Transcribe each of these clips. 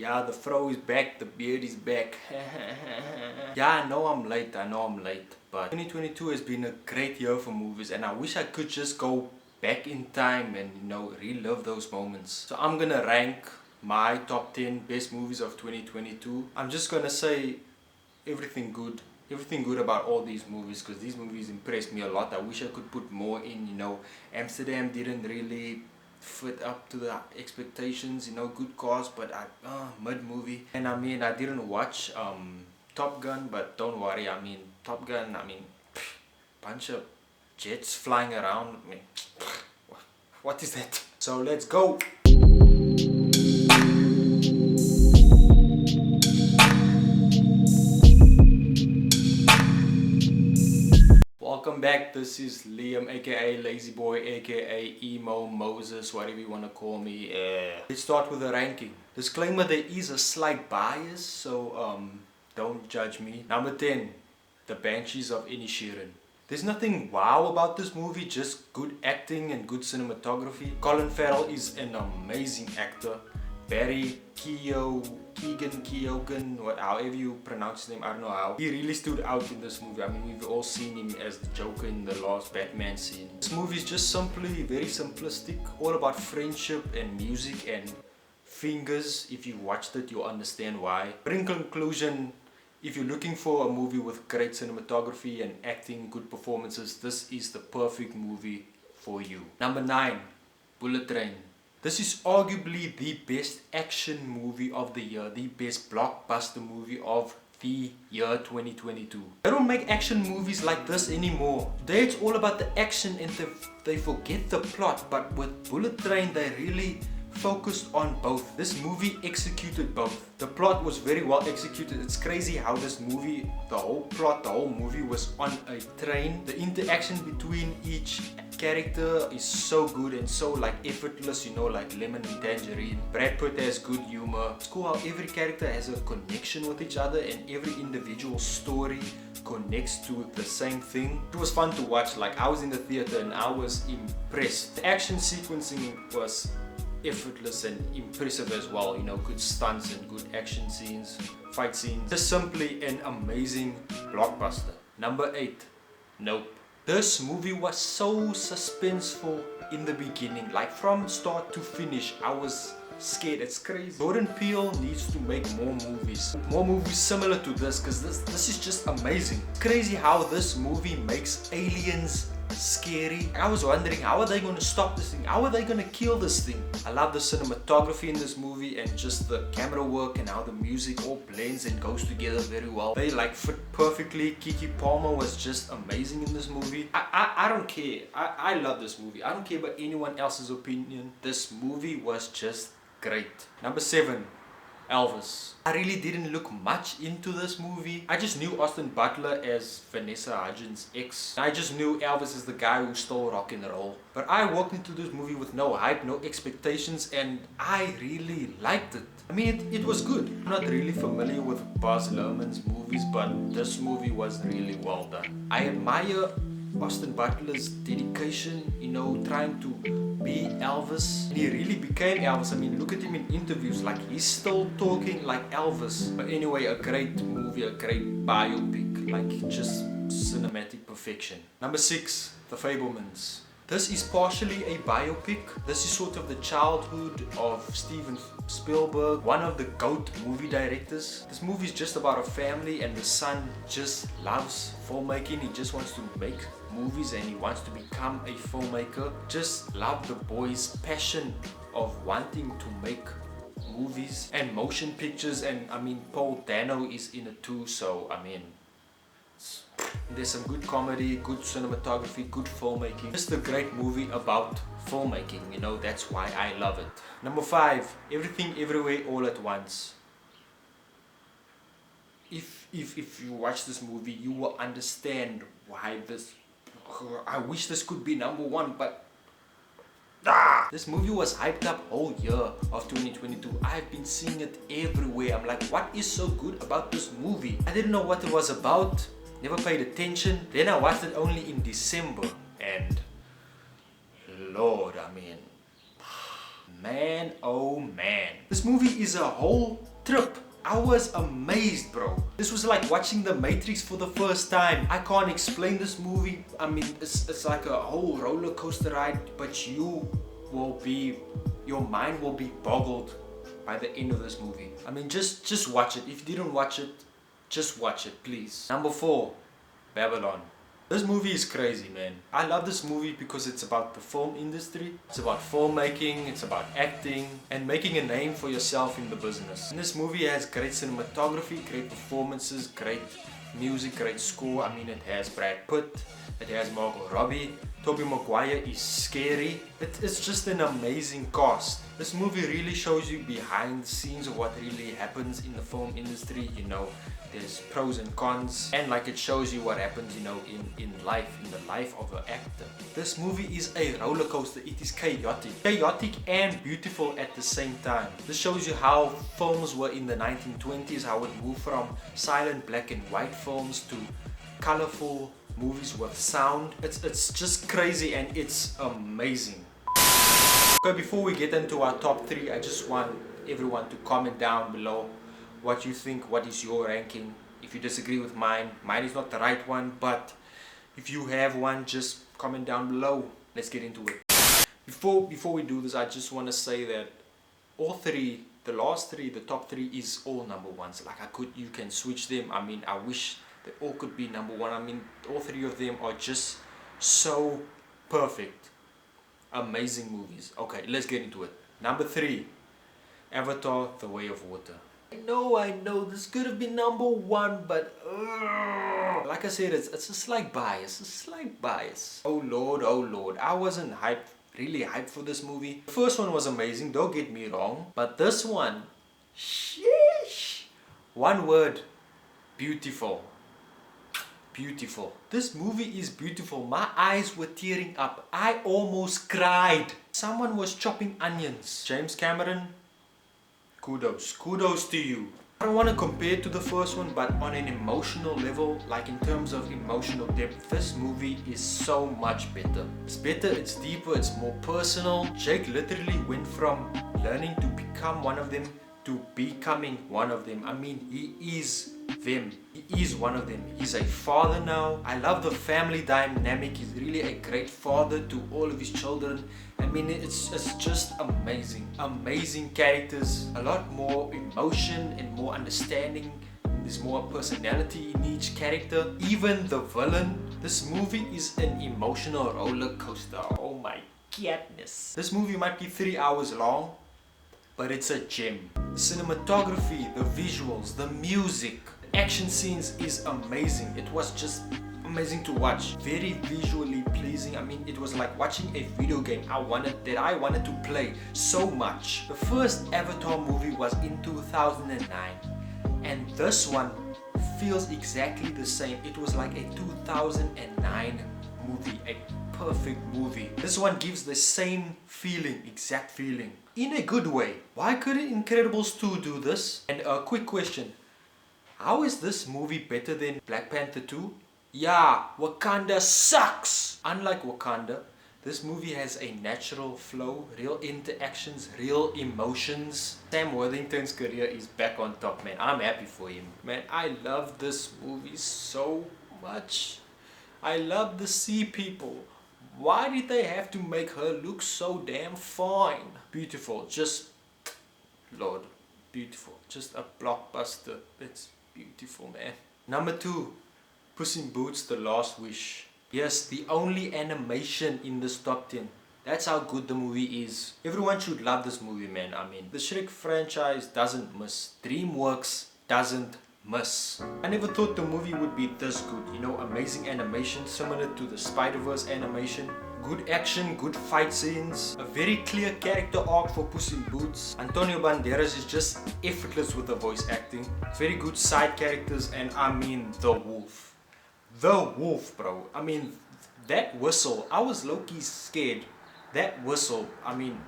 Yeah, the fro is back, the beard is back. Yeah, I know I'm late, but 2022 has been a great year for movies, and I wish I could just go back in time and relive those moments. So I'm gonna rank my top 10 best movies of 2022. I'm just gonna say everything good about all these movies, because these movies impressed me a lot. I wish I could put more in. Amsterdam didn't really fit up to the expectations, good cause, but mid movie. And I didn't watch Top Gun, but don't worry, Top Gun, bunch of jets flying around. What is that? So let's go. Welcome back. This is Liam, aka Lazy Boy, aka Emo Moses, whatever you want to call me. Let's start with the ranking. Disclaimer: there is a slight bias, so don't judge me. Number 10, The Banshees of Inisherin. There's nothing wow about this movie, just good acting and good cinematography. Colin Farrell is an amazing actor. Barry Keoghan, however you pronounce his name, I don't know how. He really stood out in this movie. We've all seen him as the Joker in the last Batman scene. This movie is just simply very simplistic, all about friendship and music and fingers. If you watched it, you'll understand why. But in conclusion, if you're looking for a movie with great cinematography and acting, good performances, this is the perfect movie for you. Number 9, Bullet Train. This is arguably the best action movie of the year, the best blockbuster movie of the year 2022. They don't make action movies like this anymore. Today it's all about the action and they forget the plot, but with Bullet Train they really focused on both. This movie executed both. The plot was very well executed. It's crazy how this movie, the whole movie was on a train. The interaction between each character is so good and so effortless, like lemon and tangerine. Brad Pitt has good humor. It's cool how every character has a connection with each other and every individual story connects to the same thing. It was fun to watch. I was in the theater and I was impressed. The action sequencing was effortless and impressive as well. Good stunts and good action scenes, fight scenes. Just simply an amazing blockbuster. Number 8, Nope. This movie was so suspenseful in the beginning, from start to finish. I was scared. It's crazy. Jordan Peele needs to make more movies similar to this, because this is just amazing. It's crazy how this movie makes aliens scary. I was wondering, how are they going to stop this thing? How are they going to kill this thing? I love the cinematography in this movie and just the camera work and how the music all blends and goes together very well. They fit perfectly. Keke Palmer was just amazing in this movie. I don't care. I love this movie. I don't care about anyone else's opinion. This movie was just great. Number 7, Elvis. I really didn't look much into this movie. I just knew Austin Butler as Vanessa Hudgens' ex. I just knew Elvis as the guy who stole rock and roll. But I walked into this movie with no hype, no expectations, and I really liked it. It was good. I'm not really familiar with Baz Luhrmann's movies, but this movie was really well done. I admire Austin Butler's dedication, trying to be Elvis. And he really became Elvis. Look at him in interviews, he's still talking like Elvis. But anyway, a great movie, a great biopic, just cinematic perfection. Number 6, The Fabelmans. This is partially a biopic. This is sort of the childhood of Steven Spielberg, one of the GOAT movie directors. This movie is just about a family and the son just loves filmmaking. He just wants to make movies and he wants to become a filmmaker. Just love the boy's passion of wanting to make movies and motion pictures, and Paul Dano is in it too, so there's some good comedy, good cinematography, good filmmaking. Just a great movie about filmmaking, that's why I love it. Number 5, Everything Everywhere All at Once. If you watch this movie, you will understand why I wish this could be number 1, but this movie was hyped up all year of 2022. I've been seeing it everywhere. I'm like, what is so good about this movie? I didn't know what it was about. Never paid attention. Then I watched it only in December, and Lord, man, oh man. This movie is a whole trip. I was amazed, bro. This was like watching The Matrix for the first time. I can't explain this movie. I mean, it's like a whole roller coaster ride, but your mind will be boggled by the end of this movie. I mean, just watch it. If you didn't watch it, just watch it, please. Number 4, Babylon. This movie is crazy, man. I love this movie because it's about the film industry. It's about filmmaking, it's about acting, and making a name for yourself in the business. And this movie has great cinematography, great performances, great music, great score. I mean, it has Brad Pitt, it has Margot Robbie, Tobey Maguire is scary. It's just an amazing cast. This movie really shows you behind the scenes of what really happens in the film industry. You know, there's pros and cons, and like it shows you what happens, you know, in the life of an actor. This movie is a roller coaster. It is chaotic and beautiful at the same time. This shows you how films were in the 1920s, how it moved from silent black and white films to colorful movies with sound. It's just crazy and it's amazing. Okay, before we get into our top 3, I just want everyone to comment down below what you think, what is your ranking. If you disagree with mine is not the right one, but if you have one, just comment down below. Let's get into it. Before we do this, I just want to say that all 3, the last 3, the top 3 is all number 1s. Like you can switch them. I mean, I wish they all could be number 1. I mean, all 3 of them are just so perfect. Amazing movies. Okay, let's get into it. Number 3, Avatar: The Way of Water. I know, this could have been number 1, but like I said, it's a slight bias. Oh lord, I wasn't really hyped for this movie. The first one was amazing, don't get me wrong, but this one, sheesh. One word, beautiful. Beautiful. This movie is beautiful. My eyes were tearing up. I almost cried. Someone was chopping onions. James Cameron, kudos to you. I don't want to compare it to the first one, but on an emotional level, like in terms of emotional depth, this movie is so much better. It's better, it's deeper, it's more personal. Jake literally went from learning to become one of them to becoming one of them. I mean, he is them. He is one of them. He's a father now. I love the family dynamic. He's really a great father to all of his children. I mean, it's just amazing. Amazing characters. A lot more emotion and more understanding. There's more personality in each character. Even the villain. This movie is an emotional roller coaster. Oh my goodness. This movie might be 3 hours long, but it's a gem. The cinematography, the visuals, the music, the action scenes is amazing. It was just amazing to watch. Very visually pleasing. I mean, it was like watching a video game I wanted to play so much. The first Avatar movie was in 2009, and this one feels exactly the same. It was like a 2009 movie, a perfect movie. This one gives the same feeling, exact feeling, in a good way. Why couldn't Incredibles 2 do this? And a quick question, how is this movie better than Black Panther 2? Yeah, Wakanda sucks! Unlike Wakanda, this movie has a natural flow, real interactions, real emotions. Sam Worthington's career is back on top, man. I'm happy for him. Man, I love this movie so much. I love the sea people. Why did they have to make her look so damn fine? Beautiful, just, Lord, beautiful. Just a blockbuster. It's beautiful, man. Number 2, Puss in Boots: The Last Wish. Yes, the only animation in this top 10. That's how good the movie is. Everyone should love this movie, man. I mean, the Shrek franchise doesn't miss. DreamWorks doesn't miss. I never thought the movie would be this good. You know, amazing animation similar to the Spider-Verse animation. Good action, good fight scenes. A very clear character arc for Puss in Boots. Antonio Banderas is just effortless with the voice acting. Very good side characters, and I mean the wolf. The wolf, bro. I mean, that whistle. I was low-key scared. That whistle, I mean,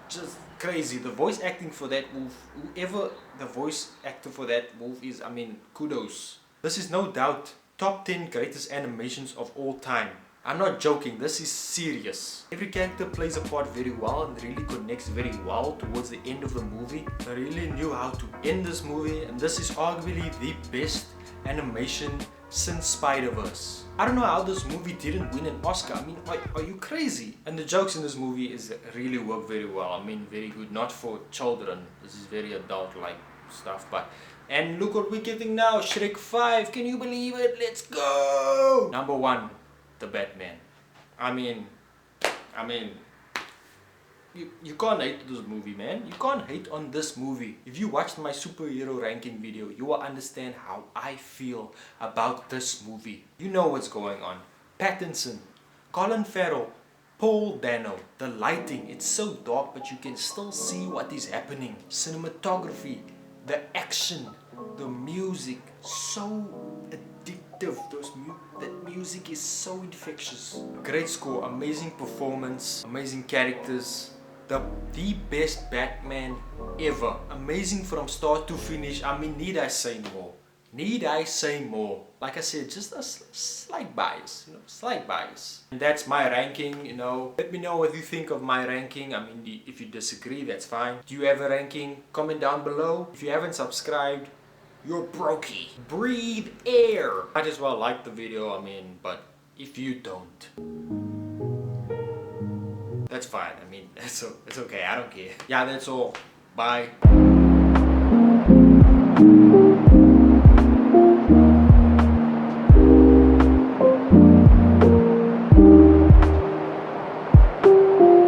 just crazy. The voice acting for that wolf, whoever the voice actor for that wolf is, I mean, kudos. This is no doubt top 10 greatest animations of all time. I'm not joking, this is serious. Every character plays a part very well and really connects very well towards the end of the movie. I really knew how to end this movie, and this is arguably the best animation since Spider-Verse. I don't know how this movie didn't win an Oscar. I mean, are you crazy? And the jokes in this movie really work very well. I mean, very good. Not for children. This is very adult-like stuff, but... And look what we're getting now, Shrek 5. Can you believe it? Let's go! Number 1, the Batman. I mean, you can't hate this movie, man. You can't hate on this movie. If you watched my superhero ranking video, you will understand how I feel about this movie. You know what's going on. Pattinson, Colin Farrell, Paul Dano. The lighting, it's so dark, but you can still see what is happening. Cinematography, the action, the music, so addictive. That music is so infectious. Great score, amazing performance, amazing characters. The best Batman ever. Amazing from start to finish. I mean, need I say more? Need I say more? Like I said, just a slight bias, slight bias. And that's my ranking, Let me know what you think of my ranking. I mean, if you disagree, that's fine. Do you have a ranking? Comment down below. If you haven't subscribed, you're brokey. Breathe air. Might as well like the video, but if you don't, that's fine. It's okay. I don't care. Yeah, that's all. Bye.